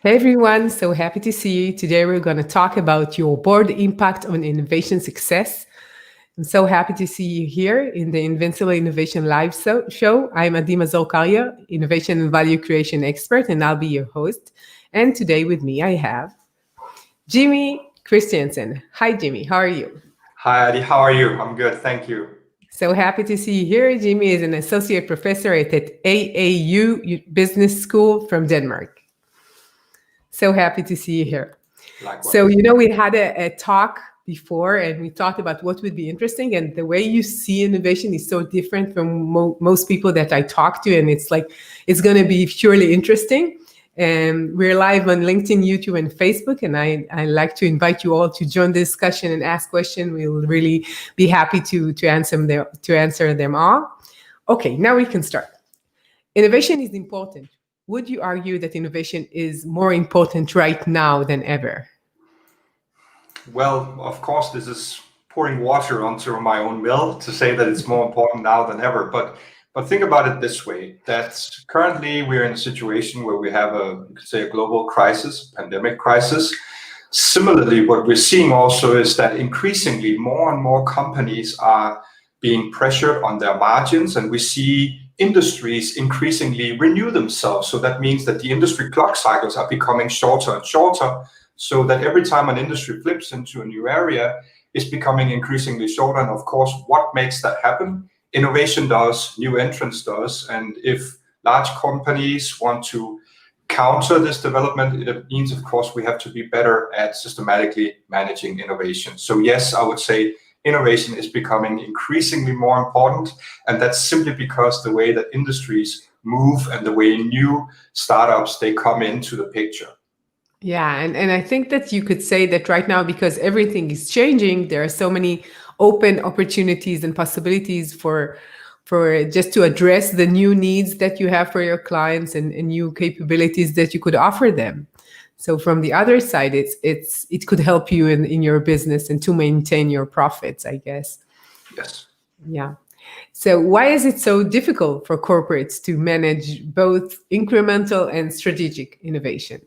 Hey everyone, so happy to see you. Today we're going to talk about your board impact on innovation success. I'm so happy to see you here in the Invincible Innovation Live show. I'm Mazor, Kario, Innovation and Value Creation Expert, and I'll be your host. And today with me I have Jimmi Christiansen. Hi Jimmy, how are you? Hi, Adi. How are you? I'm good. Thank you. So happy to see you here. Jimmy is an associate professor at AAU Business School from Denmark. So happy to see you here. So, Likewise. we had a talk before and we talked about what would be interesting. And the way you see innovation is so different from most people that I talk to. And it's like, it's going to be surely interesting. And we're live on LinkedIn, YouTube, and Facebook. And I like to invite you all to join the discussion and ask questions. We'll really be happy to answer them all. Okay, now we can start. Innovation is important. Would you argue that innovation is more important right now than ever? Well, of course, this is pouring water onto my own mill to say that it's more important now than ever. But think about it this way: that currently we're in a situation where we have you could say, a global crisis, pandemic crisis. Similarly, what we're seeing also is that increasingly more and more companies are being pressured on their margins, and we see industries increasingly renew themselves. So that means that the industry clock cycles are becoming shorter and shorter, so that every time an industry flips into a new area, it's becoming increasingly shorter. And of course, what makes that happen? Innovation does, new entrants does. And if large companies want to counter this development, it means, of course, we have to be better at systematically managing innovation. So yes, I would say innovation is becoming increasingly more important. And that's simply because the way that industries move and the way new startups, they come into the picture. Yeah, and I think that you could say that right now, because everything is changing, there are so many open opportunities and possibilities for just to address the new needs that you have for your clients and new capabilities that you could offer them. So from the other side, it could help you in your business and to maintain your profits, I guess. Yes. Yeah. So why is it so difficult for corporates to manage both incremental and strategic innovation?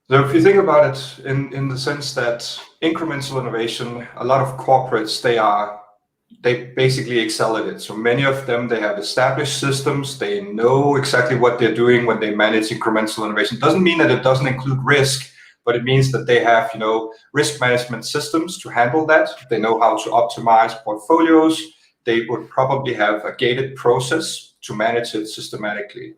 So if you think about it in the sense that incremental innovation, a lot of corporates, they basically excel at it. So many of them, they have established systems. They know exactly what they're doing when they manage incremental innovation. Doesn't mean that it doesn't include risk, but it means that they have, risk management systems to handle that. They know how to optimize portfolios. They would probably have a gated process to manage it systematically.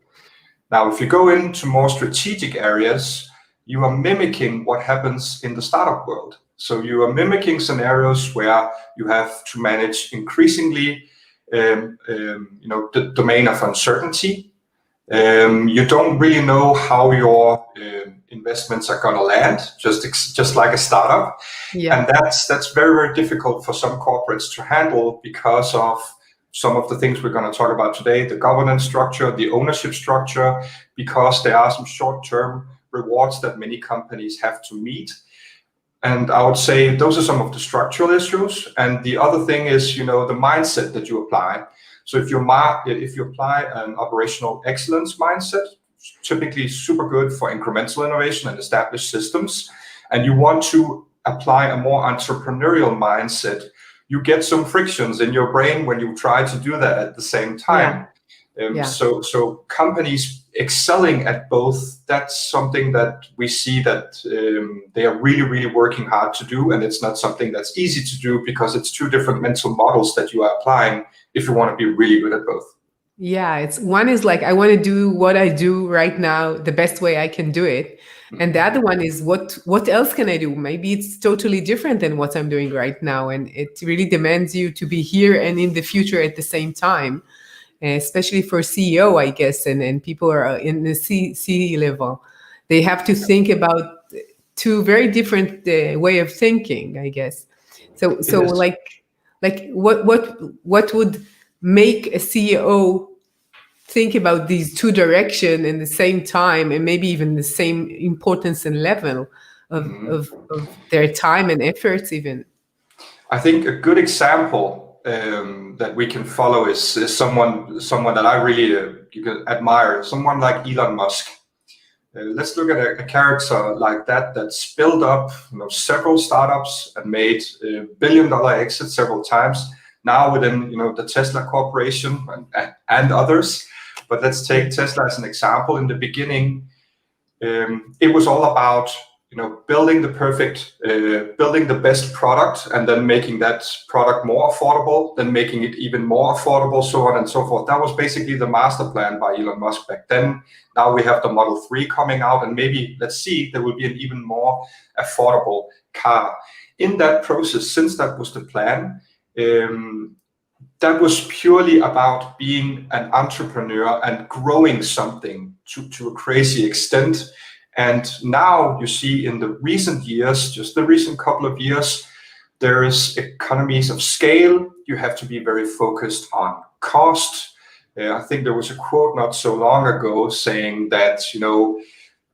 Now, if you go into more strategic areas, you are mimicking what happens in the startup world. So you are mimicking scenarios where you have to manage increasingly, the domain of uncertainty. You don't really know how your investments are going to land, just like a startup. Yeah. And that's very, very difficult for some corporates to handle because of some of the things we're going to talk about today: the governance structure, the ownership structure, because there are some short-term rewards that many companies have to meet. And I would say those are some of the structural issues. And the other thing is, the mindset that you apply. So if you apply an operational excellence mindset, typically super good for incremental innovation and established systems, and you want to apply a more entrepreneurial mindset, you get some frictions in your brain when you try to do that at the same time. So companies excelling at both, that's something that we see that they are really, really working hard to do. And it's not something that's easy to do because it's two different mental models that you are applying if you want to be really good at both. Yeah, it's one is like, I want to do what I do right now the best way I can do it. And the other one is what else can I do? Maybe it's totally different than what I'm doing right now. And it really demands you to be here and in the future at the same time. Especially for CEO, I guess, and people are in the C level. They have to think about two very different way of thinking, I guess. So like what would make a CEO think about these two direction in the same time and maybe even the same importance and level of their time and efforts even? I think a good example that we can follow is someone that I really you can admire, someone like Elon Musk. let's look at a character like that that's built up several startups and made billion-dollar exits several times, now within the Tesla Corporation and others. But let's take Tesla as an example. In the beginning, it was all about building the best product and then making that product more affordable, then making it even more affordable, so on and so forth. That was basically the master plan by Elon Musk back then. Now we have the Model 3 coming out, and maybe, let's see, there will be an even more affordable car. In that process, since that was the plan, that was purely about being an entrepreneur and growing something to a crazy extent. And now you see in the recent years, just the recent couple of years, there is economies of scale. You have to be very focused on cost. I think there was a quote not so long ago saying that,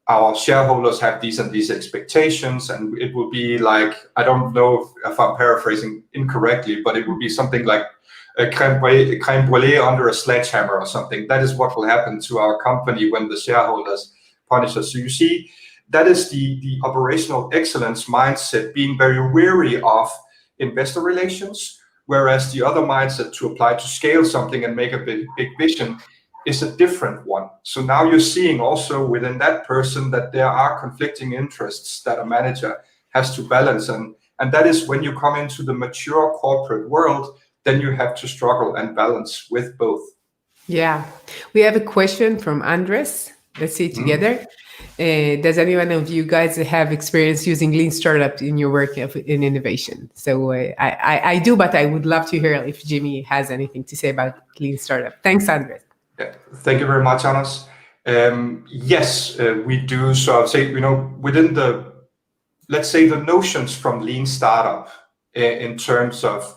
our shareholders have these and these expectations, and it will be like, I don't know if I'm paraphrasing incorrectly, but it would be something like a crème brûlée under a sledgehammer or something. That is what will happen to our company when the shareholders punish us. So you see, that is the operational excellence mindset, being very wary of investor relations, whereas the other mindset to apply to scale something and make a big vision is a different one. So now you're seeing also within that person that there are conflicting interests that a manager has to balance. And that is when you come into the mature corporate world, then you have to struggle and balance with both. Yeah. We have a question from Andres. Let's see it together. Does anyone of you guys have experience using Lean Startup in your work in innovation? So I do, but I would love to hear if Jimmy has anything to say about Lean Startup. Thanks, Andres. Yeah, thank you very much, Anders. Yes, we do. So I'd say, within let's say the notions from Lean Startup in terms of,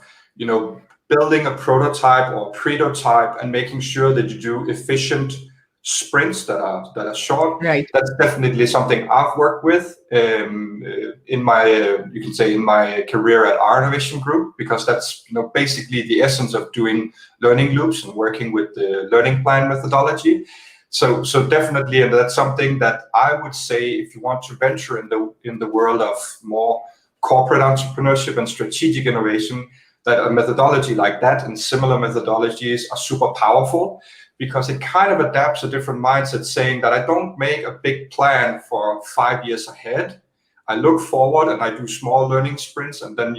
building a prototype or prototype and making sure that you do efficient sprints that are short. Right. That's definitely something I've worked with in my you can say in my career at our innovation group, because that's basically the essence of doing learning loops and working with the learning plan methodology. So definitely, and that's something that I would say, if you want to venture in the world of more corporate entrepreneurship and strategic innovation, that a methodology like that and similar methodologies are super powerful, because it kind of adapts a different mindset, saying that I don't make a big plan for 5 years ahead. I look forward and I do small learning sprints, and then,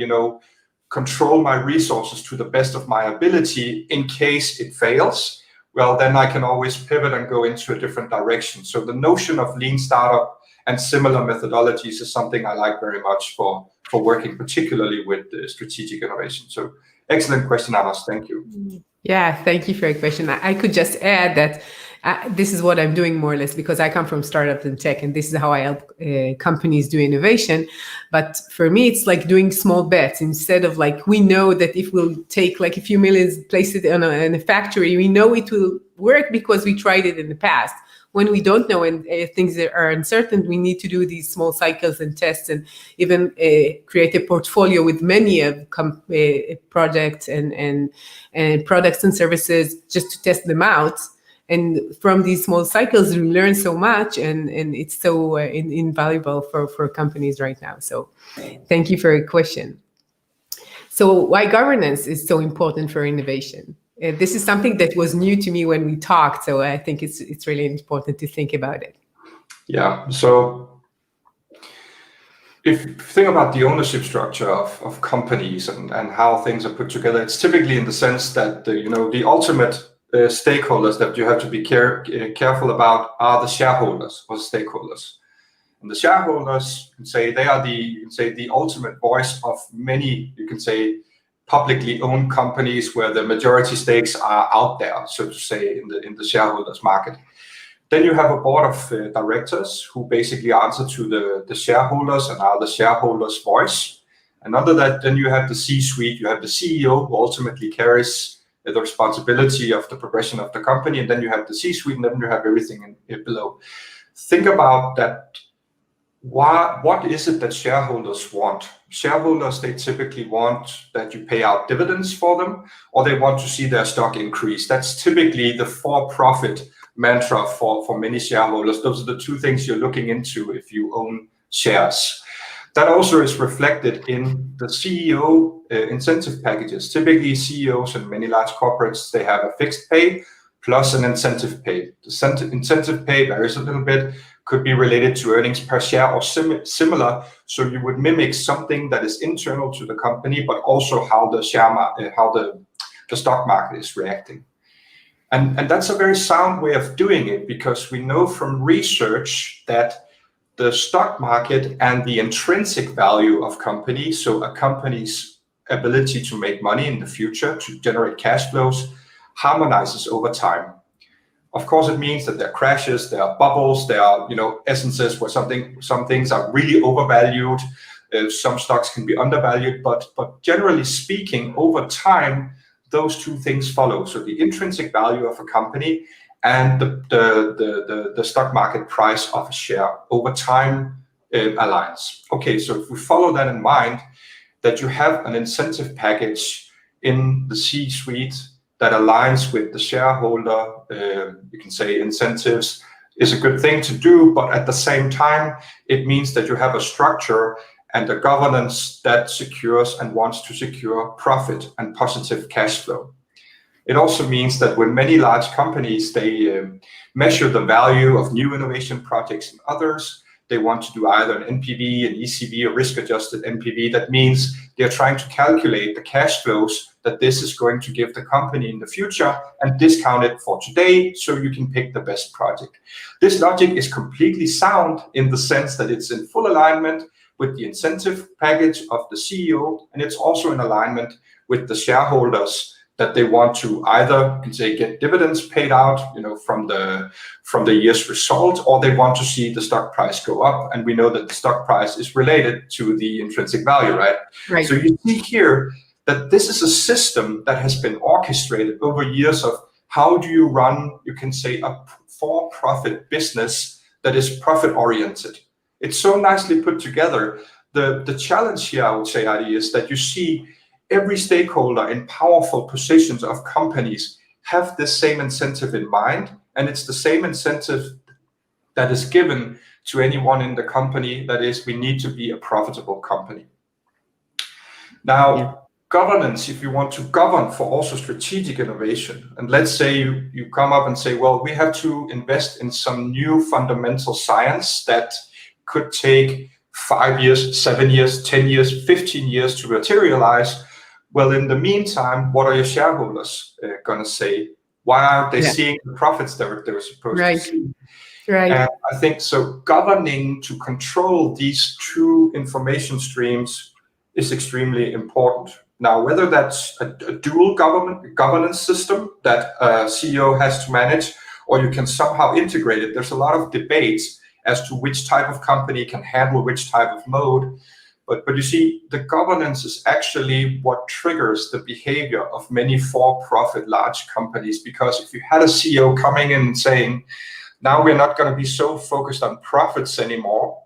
control my resources to the best of my ability in case it fails. Well, then I can always pivot and go into a different direction. So the notion of Lean Startup and similar methodologies is something I like very much for working particularly with strategic innovation. So excellent question, Anders. Thank you. Yeah, thank you for your question. I could just add that this is what I'm doing more or less, because I come from startup and tech, and this is how I help companies do innovation. But for me, it's like doing small bets. Instead of we know that if we'll take a few millions, place it in a factory, we know it will work because we tried it in the past. When we don't know and things that are uncertain, we need to do these small cycles and tests, and even create a portfolio with many of projects and products and services just to test them out. And from these small cycles, we learn so much, and it's so invaluable for companies right now. So thank you for your question. So why governance is so important for innovation? This is something that was new to me when we talked, so I think it's really important to think about it. Yeah, so if you think about the ownership structure of companies and how things are put together, it's typically in the sense that the ultimate stakeholders that you have to be careful about are the shareholders or stakeholders. And the shareholders, you can say, they are the ultimate voice of many, you can say, publicly owned companies where the majority stakes are out there, so to say, in the shareholders market. Then you have a board of directors who basically answer to the shareholders and are the shareholders' voice. And under that, then you have the C-suite, you have the CEO who ultimately carries the responsibility of the progression of the company, and then you have the C-suite, and then you have everything below. Think about that. What is it that shareholders want? Shareholders, they typically want that you pay out dividends for them, or they want to see their stock increase. That's typically the for-profit mantra for many shareholders. Those are the two things you're looking into if you own shares. That also is reflected in the CEO incentive packages. Typically, CEOs in many large corporates, they have a fixed pay plus an incentive pay. The incentive pay varies a little bit, could be related to earnings per share or similar. So you would mimic something that is internal to the company, but also how the the stock market is reacting. And that's a very sound way of doing it, because we know from research that the stock market and the intrinsic value of companies, so a company's ability to make money in the future, to generate cash flows, harmonizes over time. Of course, it means that there are crashes, there are bubbles, there are essences where some things are really overvalued, some stocks can be undervalued, but generally speaking, over time, those two things follow. So the intrinsic value of a company and the stock market price of a share over time aligns. Okay, so if we follow that in mind, that you have an incentive package in the C-suite that aligns with the shareholder, you can say incentives is a good thing to do, but at the same time, it means that you have a structure and a governance that secures and wants to secure profit and positive cash flow. It also means that when many large companies, they measure the value of new innovation projects and others, they want to do either an NPV, an ECV, or risk-adjusted NPV. That means they're trying to calculate the cash flows that this is going to give the company in the future and discount it for today so you can pick the best project. This logic is completely sound in the sense that it's in full alignment with the incentive package of the CEO, and it's also in alignment with the shareholders that they want to either, you can say, get dividends paid out, from the year's result, or they want to see the stock price go up. And we know that the stock price is related to the intrinsic value, right? Right. So you see here that this is a system that has been orchestrated over years of how do you run, you can say, a for-profit business that is profit-oriented. It's so nicely put together. The challenge here, I would say, Adi, is that you see every stakeholder in powerful positions of companies have this same incentive in mind, and it's the same incentive that is given to anyone in the company. That is, we need to be a profitable company. Now, governance, if you want to govern for also strategic innovation, and let's say you come up and say, well, we have to invest in some new fundamental science that could take 5 years, 7 years, 10 years, 15 years to materialize. Well, in the meantime, what are your shareholders going to say? Why aren't they seeing the profits they were supposed to see? Right. And I think so governing to control these two information streams is extremely important. Now, whether that's a dual governance system that a CEO has to manage, or you can somehow integrate it, there's a lot of debates as to which type of company can handle which type of mode. But you see, the governance is actually what triggers the behavior of many for-profit large companies. Because if you had a CEO coming in and saying, now we're not going to be so focused on profits anymore,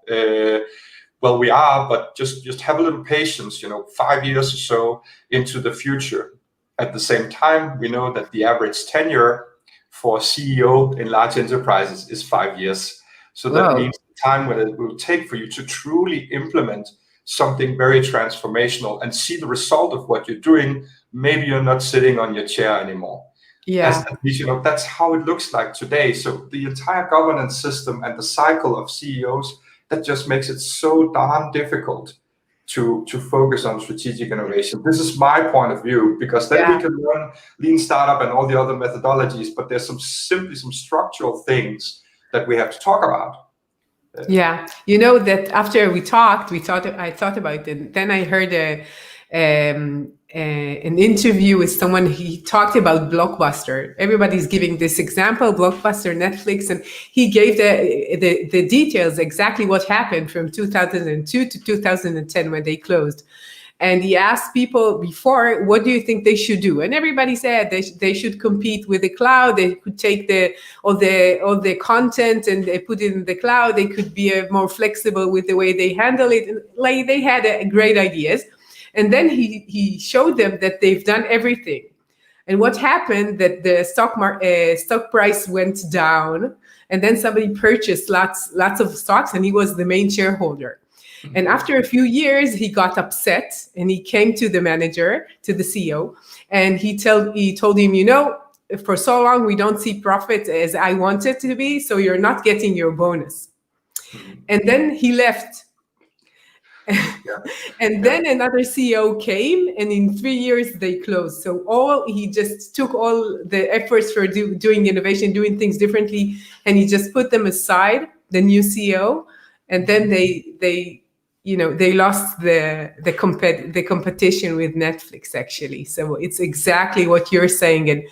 well, we are, but just have a little patience, 5 years or so into the future. At the same time, we know that the average tenure for a CEO in large enterprises is 5 years. So that means the time that it will take for you to truly implement something very transformational and see the result of what you're doing. Maybe you're not sitting on your chair anymore. Yeah. That's how it looks like today. So the entire governance system and the cycle of CEOs, that just makes it so darn difficult to focus on strategic innovation. This is my point of view, because then we can learn lean startup and all the other methodologies, but there's some structural things that we have to talk about. Yeah, that after I thought about it. Then I heard an interview with someone. He talked about Blockbuster. Everybody's giving this example, Blockbuster, Netflix, and he gave the details, exactly what happened from 2002 to 2010 when they closed. And he asked people before, what do you think they should do? And everybody said they should compete with the cloud. They could take all the content and they put it in the cloud. They could be more flexible with the way they handle it. Like, they had great ideas. And then he showed them that they've done everything. And what happened that the stock price went down, and then somebody purchased lots of stocks, and he was the main shareholder. And after a few years, he got upset, and he came to the manager, to the CEO, and he told him, for so long we don't see profit as I want it to be, so you're not getting your bonus. And then he left. And then another CEO came, and in 3 years they closed. So he just took all the efforts for doing innovation, doing things differently, and he just put them aside, the new CEO, and then they lost the competition with Netflix, actually. So it's exactly what you're saying, and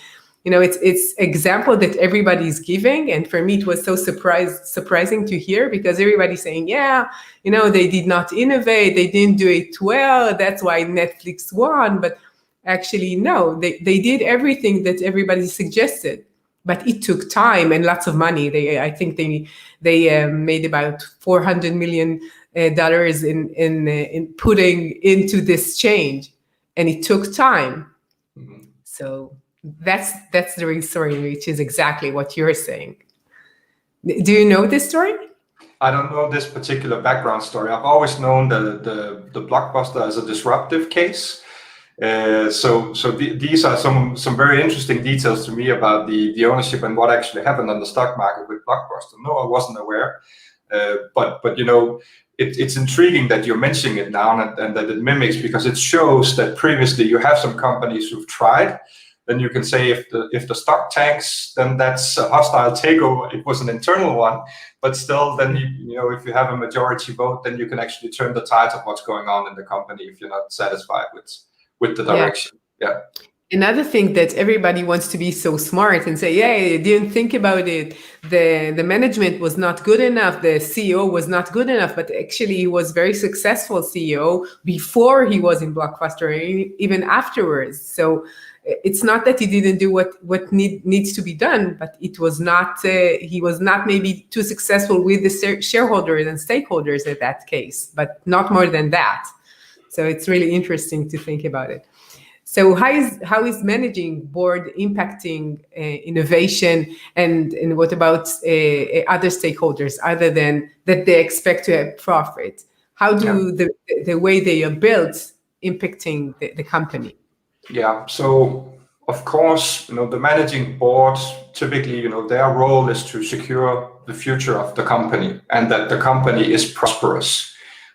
it's example that everybody's giving. And for me, it was so surprising to hear, because everybody's saying, they did not innovate, they didn't do it well, that's why Netflix won. But actually, no, they did everything that everybody suggested, but it took time and lots of money. I think they made about $400 million in putting into this change, and it took time. So that's the real story, which is exactly what you're saying. Do you know this story? I don't know this particular background story. I've always known the Blockbuster as a disruptive case. These are some very interesting details to me about the ownership and what actually happened on the stock market with Blockbuster. No, I wasn't aware. But it's intriguing that you're mentioning it now, and that it mimics, because it shows that previously you have some companies who've tried. Then you can say if the stock tanks, then that's a hostile takeover. It was an internal one, but still, then if you have a majority vote, then you can actually turn the tides of what's going on in the company if you're not satisfied with the direction. Yeah. Another thing that everybody wants to be so smart and say, I didn't think about it. The management was not good enough. The CEO was not good enough. But actually, he was very successful CEO before he was in Blockbuster, even afterwards. So it's not that he didn't do what needs to be done, but it was not. He was not maybe too successful with the shareholders and stakeholders in that case, but not more than that. So it's really interesting to think about it. So how is managing board impacting innovation, and what about other stakeholders other than that they expect to have profit? How do the way they are built impacting the company? Yeah, so of course, the managing board, typically, their role is to secure the future of the company and that the company is prosperous.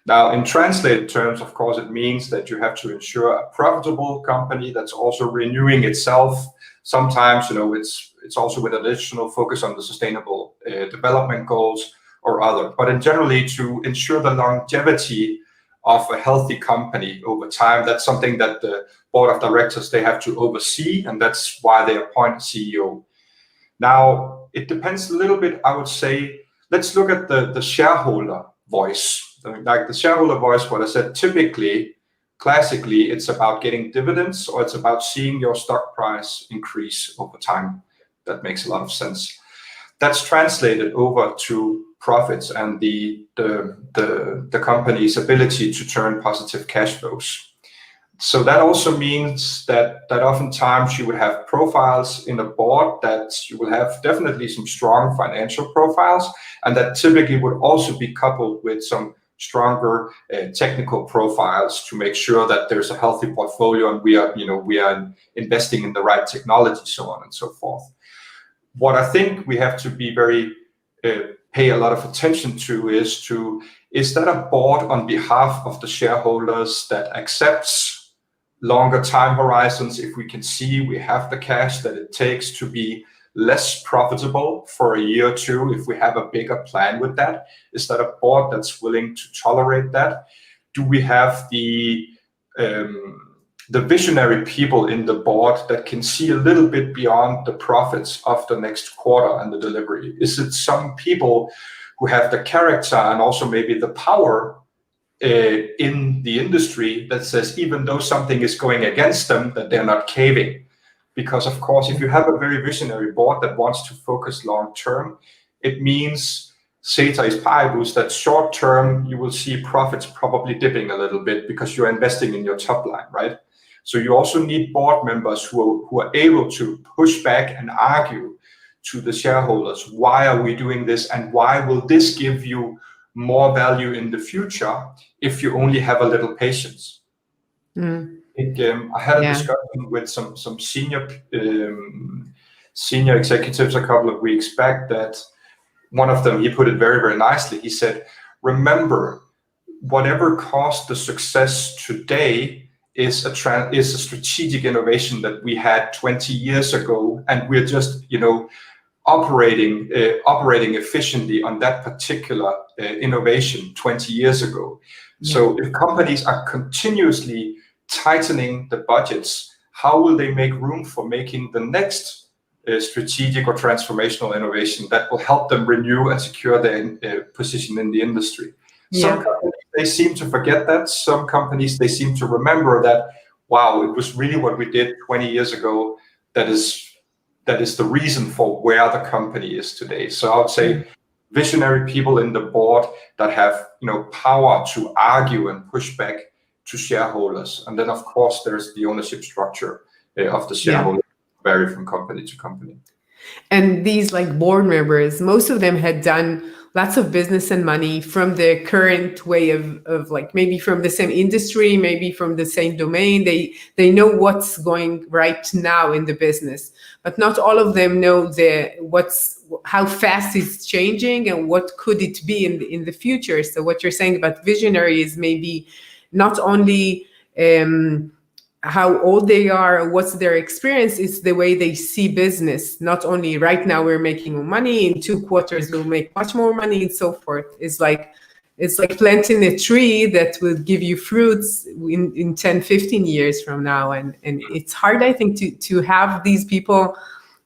Now, in translated terms, of course, it means that you have to ensure a profitable company that's also renewing itself. Sometimes, it's also with additional focus on the sustainable development goals or other. But in generally, to ensure the longevity of a healthy company over time, that's something that the board of directors, they have to oversee, and that's why they appoint a CEO. Now, it depends a little bit, I would say. Let's look at the shareholder voice. Like the shareholder voice, what I said, typically, classically, it's about getting dividends, or it's about seeing your stock price increase over time. That makes a lot of sense. That's translated over to profits and the company's ability to turn positive cash flows. So that also means that oftentimes you would have profiles in a board that you will have definitely some strong financial profiles, and that typically would also be coupled with some stronger technical profiles to make sure that there's a healthy portfolio and we are investing in the right technology, so on and so forth. What I think we have to be very pay a lot of attention to is that a board on behalf of the shareholders that accepts longer time horizons. If we can see we have the cash that it takes to be less profitable for a year or two, if we have a bigger plan with that, is that a board that's willing to tolerate that? Do we have the visionary people in the board that can see a little bit beyond the profits of the next quarter and the delivery? Is it some people who have the character and also maybe the power in the industry that says, even though something is going against them, that they're not caving? Because of course, if you have a very visionary board that wants to focus long term, it means ceteris paribus that short term you will see profits probably dipping a little bit because you're investing in your top line, right? So you also need board members who are able to push back and argue to the shareholders, why are we doing this, and why will this give you more value in the future if you only have a little patience. I had a discussion with some senior executives a couple of weeks back, that one of them, he put it very, very nicely. He said, remember, whatever caused the success today is a strategic innovation that we had 20 years ago, and we're just, operating efficiently on that particular innovation 20 years ago. So if companies are continuously tightening the budgets, how will they make room for making the next strategic or transformational innovation that will help them renew and secure their position in the industry? Some companies, they seem to forget that. Some companies, they seem to remember that, wow, it was really what we did 20 years ago that is the reason for where the company is today. So I would say visionary people in the board that have power to argue and push back to shareholders. And then of course there's the ownership structure of the shareholders, vary from company to company. And these board members, most of them had done lots of business and money from the current way of maybe from the same industry, maybe from the same domain. They know what's going right now in the business, but not all of them know how fast it's changing and what could it be in the future. So what you're saying about visionary is maybe not only how old they are, what's their experience, it's the way they see business. Not only right now we're making more money, in 2 quarters we'll make much more money, and so forth. It's like planting a tree that will give you fruits in 10, 15 years from now. And it's hard, I think, to have these people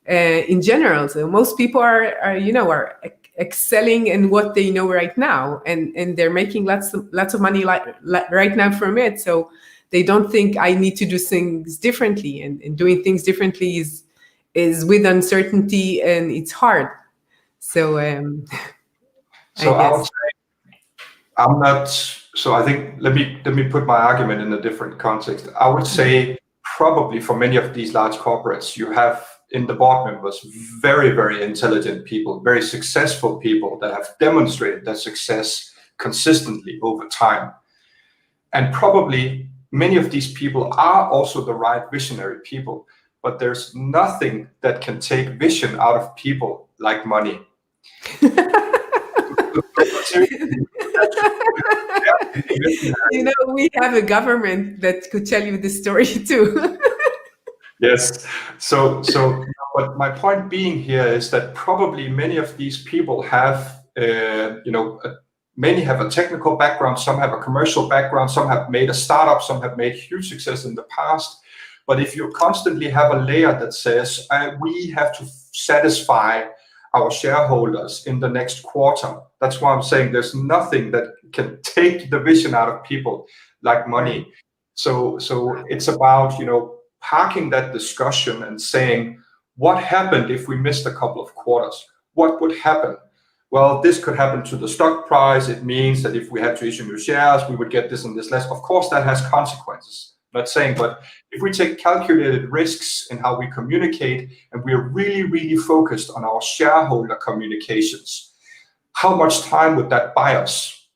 in general. So most people are excelling in what they know right now, and they're making lots of money right now from it. So they don't think I need to do things differently, and doing things differently is with uncertainty, and it's hard. So I would say I'm not. So I think let me put my argument in a different context. I would say probably for many of these large corporates, you have in the board members very, very intelligent people, very successful people that have demonstrated that success consistently over time, and probably many of these people are also the right visionary people, but there's nothing that can take vision out of people like money. We have a government that could tell you this story too. Yes. So, but my point being here is that probably many of these people have, many have a technical background, some have a commercial background, some have made a startup, some have made huge success in the past. But if you constantly have a layer that says, we have to satisfy our shareholders in the next quarter, that's why I'm saying there's nothing that can take the vision out of people like money. So it's about, parking that discussion and saying, what happened if we missed a couple of quarters? What would happen? Well, this could happen to the stock price. It means that if we had to issue new shares, we would get this and this less. Of course, that has consequences. I'm not saying, but if we take calculated risks in how we communicate, and we're really, really focused on our shareholder communications, how much time would that buy us?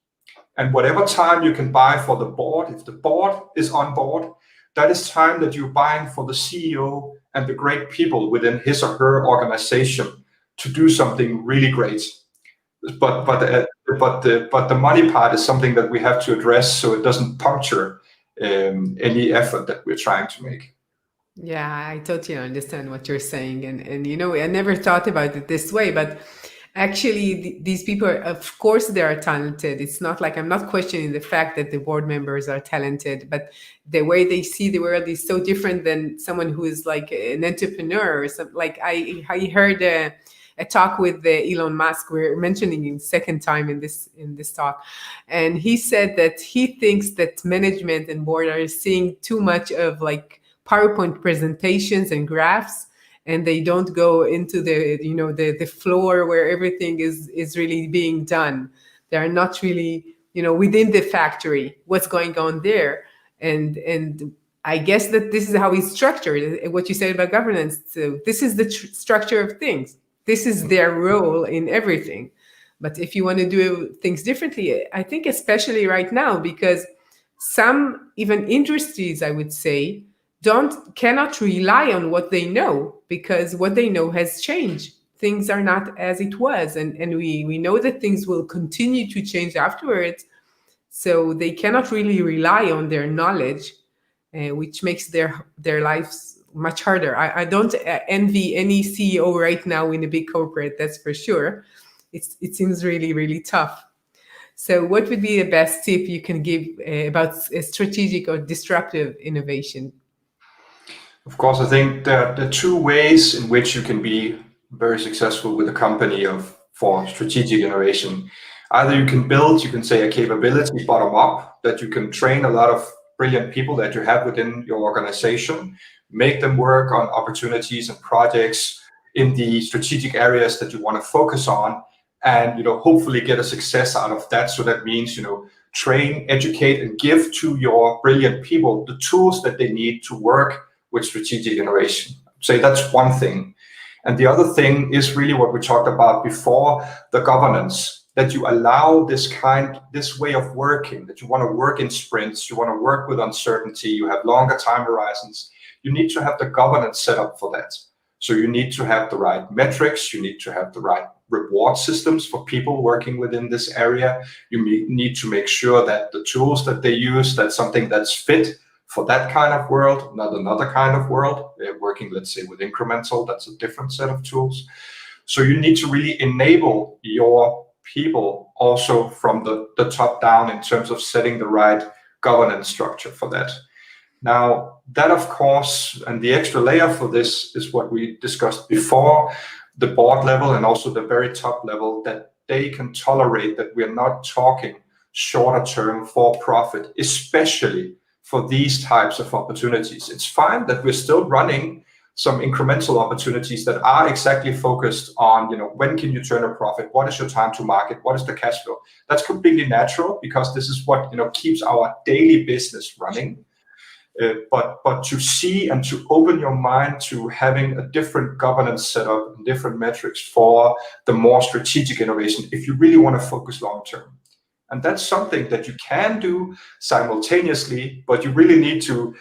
And whatever time you can buy for the board, if the board is on board, that is time that you're buying for the CEO and the great people within his or her organization to do something really great. But the money part is something that we have to address so it doesn't puncture any effort that we're trying to make. Yeah, I totally understand what you're saying, and I never thought about it this way, but actually these people, of course, they are talented. It's not like I'm not questioning the fact that the board members are talented, but the way they see the world is so different than someone who is like an entrepreneur or something. Like I heard a talk with Elon Musk. We're mentioning him second time in this talk, and he said that he thinks that management and board are seeing too much of like PowerPoint presentations and graphs, and they don't go into the floor where everything is really being done. They are not really within the factory what's going on there, and I guess that this is how it's structured. What you said about governance. So this is the structure of things. This is their role in everything. But if you want to do things differently, I think especially right now, because some even industries, I would say, cannot rely on what they know, because what they know has changed. Things are not as it was, and we know that things will continue to change afterwards. So they cannot really rely on their knowledge, which makes their lives much harder. I don't envy any CEO right now in a big corporate, that's for sure. It seems really, really tough. So what would be the best tip you can give about strategic or disruptive innovation? Of course, I think there are two ways in which you can be very successful with a company for strategic innovation. Either you can say a capability bottom up, that you can train a lot of brilliant people that you have within your organization, make them work on opportunities and projects in the strategic areas that you want to focus on, and hopefully get a success out of that. So that means train, educate, and give to your brilliant people the tools that they need to work with strategic innovation. Say that's one thing. And the other thing is really what we talked about before, the governance, that you allow this way of working, that you want to work in sprints, you want to work with uncertainty, you have longer time horizons. You need to have the governance set up for that. So you need to have the right metrics, you need to have the right reward systems for people working within this area. You need to make sure that the tools that they use, that's something that's fit for that kind of world, not another kind of world. Working, let's say, with Incremental, that's a different set of tools. So you need to really enable your people also from the top down in terms of setting the right governance structure for that. Now, that of course, and the extra layer for this is what we discussed before, the board level and also the very top level, that they can tolerate that we're not talking shorter term for profit, especially for these types of opportunities. It's fine that we're still running some incremental opportunities that are exactly focused on, when can you turn a profit? What is your time to market? What is the cash flow? That's completely natural, because this is what keeps our daily business running. But to see and to open your mind to having a different governance setup and different metrics for the more strategic innovation, if you really want to focus long term. And that's something that you can do simultaneously, but you really need to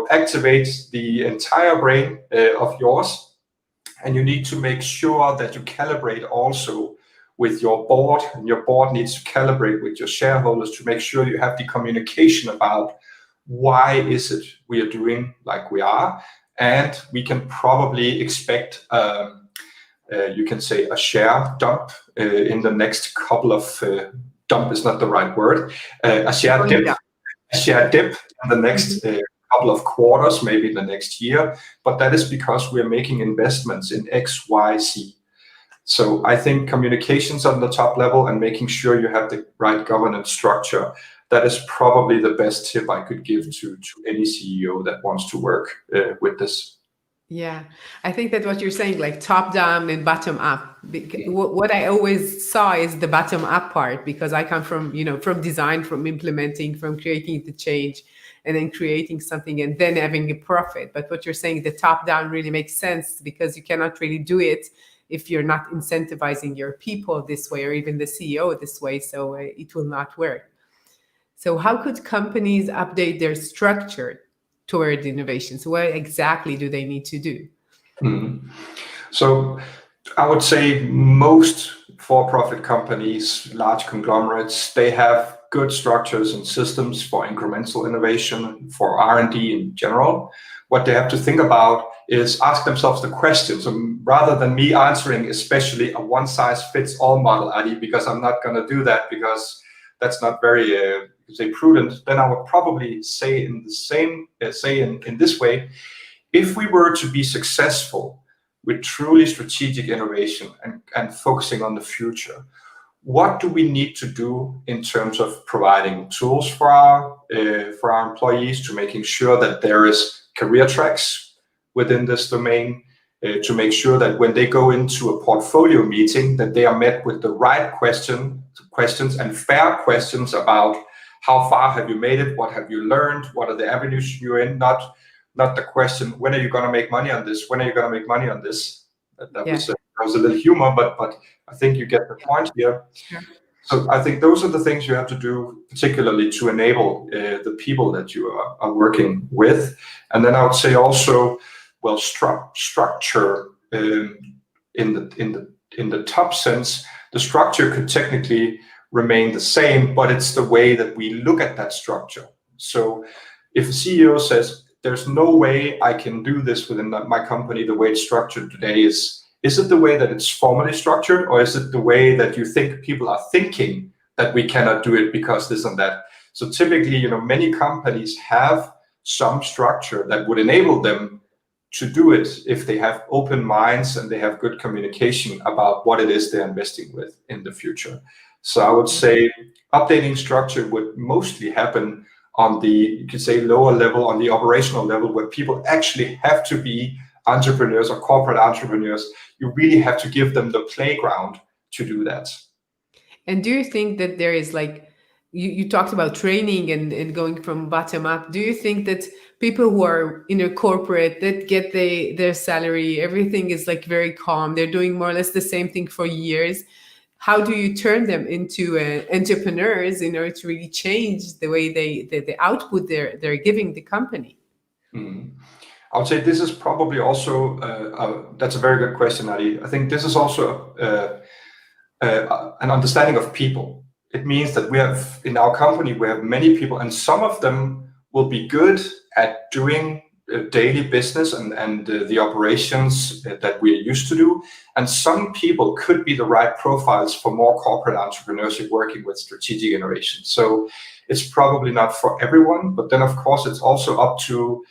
activate the entire brain of yours. And you need to make sure that you calibrate also with your board, and your board needs to calibrate with your shareholders to make sure you have the communication about why is it we are doing like we are. And we can probably expect, you can say, a share dump in the next couple of, dump is not the right word, a share dip in the next couple of quarters, maybe the next year. But that is because we are making investments in X, Y, Z. So I think communications on the top level and making sure you have the right governance structure, that is probably the best tip I could give to any CEO that wants to work with this. Yeah, I think that what you're saying, like top down and bottom up. What I always saw is the bottom up part, because I come from, from design, from implementing, from creating the change, and then creating something and then having a profit. But what you're saying, the top down really makes sense, because you cannot really do it if you're not incentivizing your people this way, or even the CEO this way. So it will not work. So how could companies update their structure toward innovation? So what exactly do they need to do? So I would say most for-profit companies, large conglomerates, they have good structures and systems for incremental innovation, for R&D in general. What they have to think about is ask themselves the questions, rather than me answering especially a one-size-fits-all model, Adi, because I'm not going to do that, because that's not very prudent. Then I would probably say in this way: if we were to be successful with truly strategic innovation and focusing on the future, what do we need to do in terms of providing tools for our employees, to making sure that there is career tracks within this domain, to make sure that when they go into a portfolio meeting, that they are met with the right questions and fair questions about how far have you made it? What have you learned? What are the avenues you're in? Not the question, when are you going to make money on this? When are you going to make money on this? That was a little humor, but I think you get the point here. Sure. So I think those are the things you have to do, particularly to enable the people that you are working with. And then I would say also, well, structure in the top sense. The structure could technically remain the same, but it's the way that we look at that structure. So if a CEO says, there's no way I can do this within my company the way it's structured today, is it the way that it's formally structured, or is it the way that you think people are thinking that we cannot do it because this and that? So typically, many companies have some structure that would enable them to do it if they have open minds and they have good communication about what it is they're investing with in the future. So I would say updating structure would mostly happen on the, you could say, lower level, on the operational level, where people actually have to be entrepreneurs or corporate entrepreneurs. You really have to give them the playground to do that. And do you think that there is you talked about training and going from bottom up. Do you think that people who are in a corporate that get their salary, everything is very calm, they're doing more or less the same thing for years, how do you turn them into entrepreneurs in order to really change the way the output they're giving the company? I would say this is probably also, that's a very good question, Adi. I think this is also an understanding of people. It means that we have, in our company, we have many people, and some of them will be good at doing daily business and the operations that we're used to do. And some people could be the right profiles for more corporate entrepreneurship working with strategic innovation. So it's probably not for everyone, but then of course it's also up to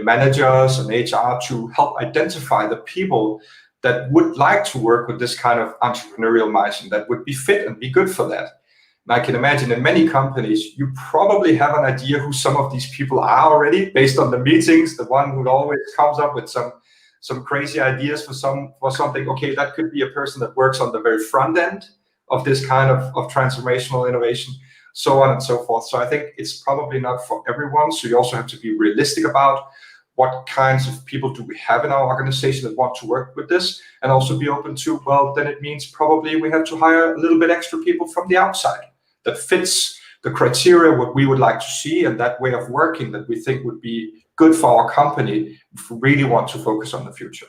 managers and HR to help identify the people that would like to work with this kind of entrepreneurial mindset, that would be fit and be good for that. And I can imagine in many companies, you probably have an idea who some of these people are already, based on the meetings. The one who always comes up with some crazy ideas for something. Okay, that could be a person that works on the very front end of this kind of transformational innovation, so on and so forth. So I think it's probably not for everyone. So you also have to be realistic about what kinds of people do we have in our organization that want to work with this, and also be open to, well, then it means probably we have to hire a little bit extra people from the outside that fits the criteria, what we would like to see, and that way of working that we think would be good for our company if we really want to focus on the future.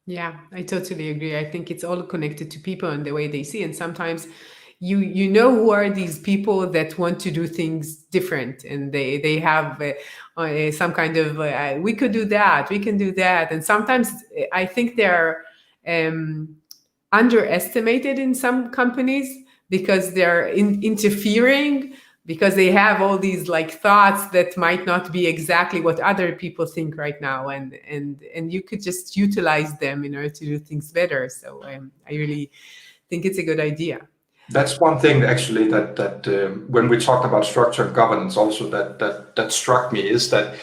Yeah, I totally agree. I think it's all connected to people and the way they see. And sometimes you know who are these people that want to do things different, and they have some kind of we could do that, we can do that. And sometimes I think they're underestimated in some companies because they're interfering, because they have all these thoughts that might not be exactly what other people think right now, and you could just utilize them in order to do things better. So I really think it's a good idea. That's one thing actually that when we talked about structure and governance, also that struck me, is that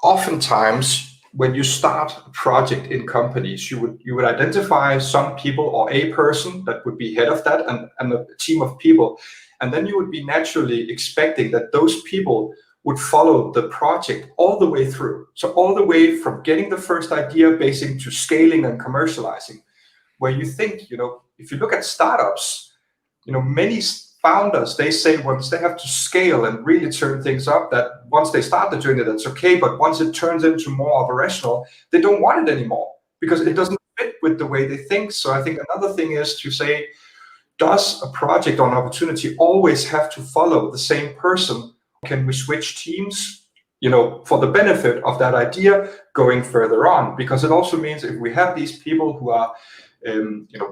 oftentimes when you start a project in companies, you would identify some people or a person that would be head of that, and a team of people. And then you would be naturally expecting that those people would follow the project all the way through. So all the way from getting the first idea basing to scaling and commercializing, where you think, if you look at startups, many founders, they say once they have to scale and really turn things up, that once they start the journey, that's okay. But once it turns into more operational, they don't want it anymore because it doesn't fit with the way they think. So I think another thing is to say, does a project or an opportunity always have to follow the same person? Can we switch teams, for the benefit of that idea going further on? Because it also means if we have these people who are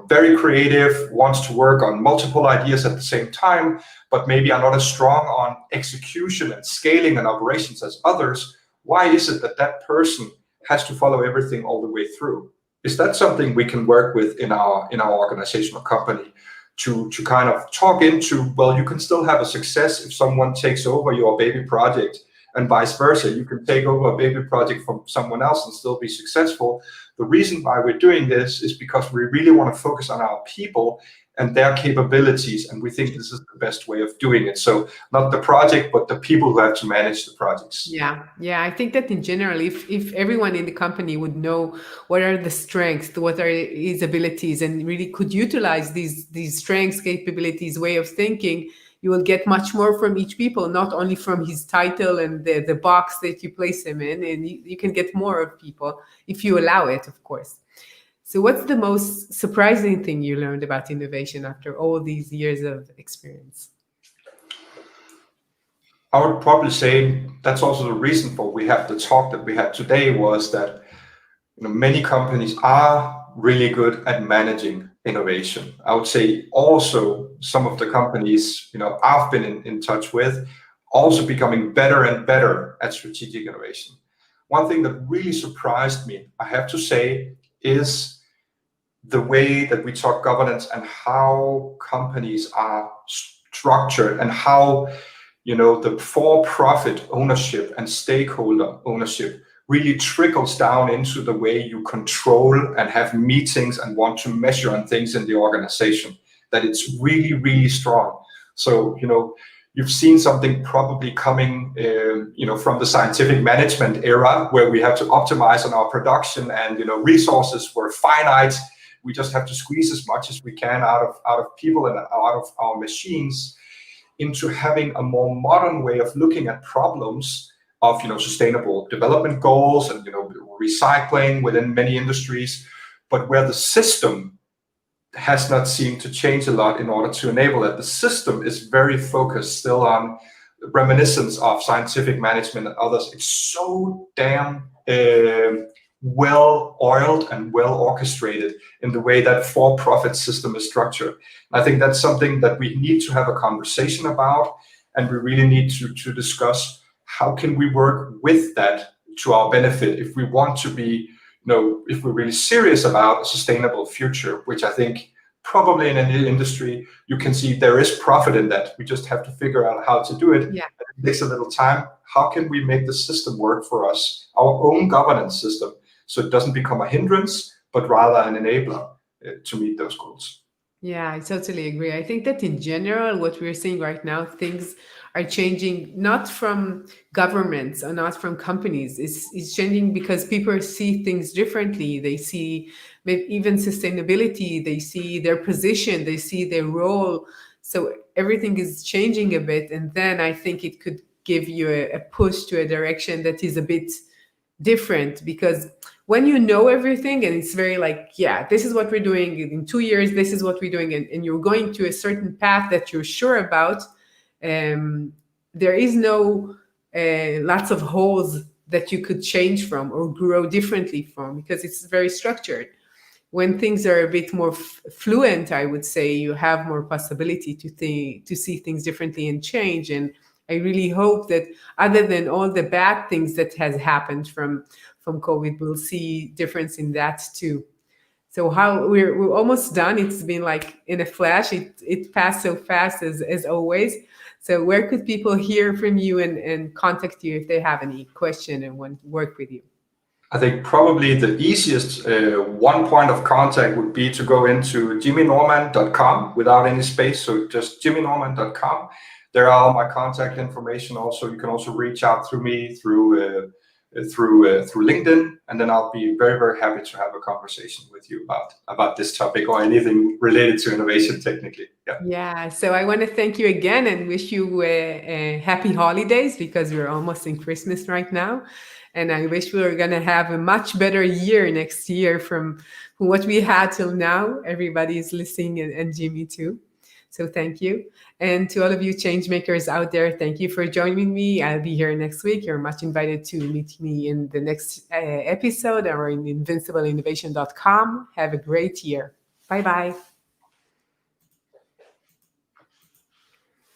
very creative, wants to work on multiple ideas at the same time, but maybe are not as strong on execution and scaling and operations as others, why is it that person has to follow everything all the way through? Is that something we can work with in our organizational company to kind of talk into, well, you can still have a success if someone takes over your baby project, and vice versa. You can take over a baby project from someone else and still be successful. The reason why we're doing this is because we really want to focus on our people and their capabilities. And we think this is the best way of doing it. So not the project, but the people who have to manage the projects. Yeah, I think that in general, if everyone in the company would know what are the strengths, what are his abilities, and really could utilize these strengths, capabilities, way of thinking, you will get much more from each people, not only from his title and the box that you place him in, and you can get more of people if you allow it, of course. So what's the most surprising thing you learned about innovation after all these years of experience? I would probably say that's also the reason for we have the talk that we had today, was that many companies are really good at managing innovation. I would say also some of the companies I've been in touch with also becoming better and better at strategic innovation. One thing that really surprised me, I have to say, is the way that we talk governance and how companies are structured, and how the for-profit ownership and stakeholder ownership really trickles down into the way you control and have meetings and want to measure on things in the organization, that it's really, really strong. So, you've seen something probably coming, from the scientific management era, where we have to optimize on our production, and, resources were finite. We just have to squeeze as much as we can out of people and out of our machines, into having a more modern way of looking at problems of sustainable development goals and recycling within many industries, but where the system has not seemed to change a lot in order to enable it. The system is very focused still on reminiscence of scientific management and others. It's so damn well oiled and well orchestrated in the way that for-profit system is structured. I think that's something that we need to have a conversation about, and we really need to discuss how can we work with that to our benefit if we want to be, if we're really serious about a sustainable future, which I think probably in any industry you can see there is profit in that. We just have to figure out how to do it. Yeah. It takes a little time. How can we make the system work for us, our own governance system, so it doesn't become a hindrance, but rather an enabler to meet those goals? Yeah, I totally agree. I think that in general, what we're seeing right now, things are changing not from governments or not from companies. It's changing because people see things differently. They see maybe even sustainability. They see their position. They see their role. So everything is changing a bit. And then I think it could give you a push to a direction that is a bit different, because when you know everything and it's very like, yeah, this is what we're doing in 2 years, this is what we're doing, and you're going to a certain path that you're sure about, there is no lots of holes that you could change from or grow differently from, because it's very structured. When things are a bit more fluent, I would say you have more possibility to see things differently and change. And I really hope that other than all the bad things that has happened from COVID, we'll see difference in that too. So how we're almost done. It's been like in a flash. It passed so fast as always. So where could people hear from you and contact you if they have any question and want to work with you? I think probably the easiest one point of contact would be to go into jimminormann.com without any space. So just jimminormann.com. There are all my contact information. Also, you can also reach out through me through LinkedIn, and then I'll be very, very happy to have a conversation with you about this topic or anything related to innovation technically. Yeah. So I want to thank you again and wish you happy holidays, because we're almost in Christmas right now. And I wish we were going to have a much better year next year from what we had till now. Everybody is listening, and Jimmy too. So thank you. And to all of you change makers out there, thank you for joining me. I'll be here next week. You're much invited to meet me in the next episode or in invincibleinnovation.com. Have a great year. Bye-bye.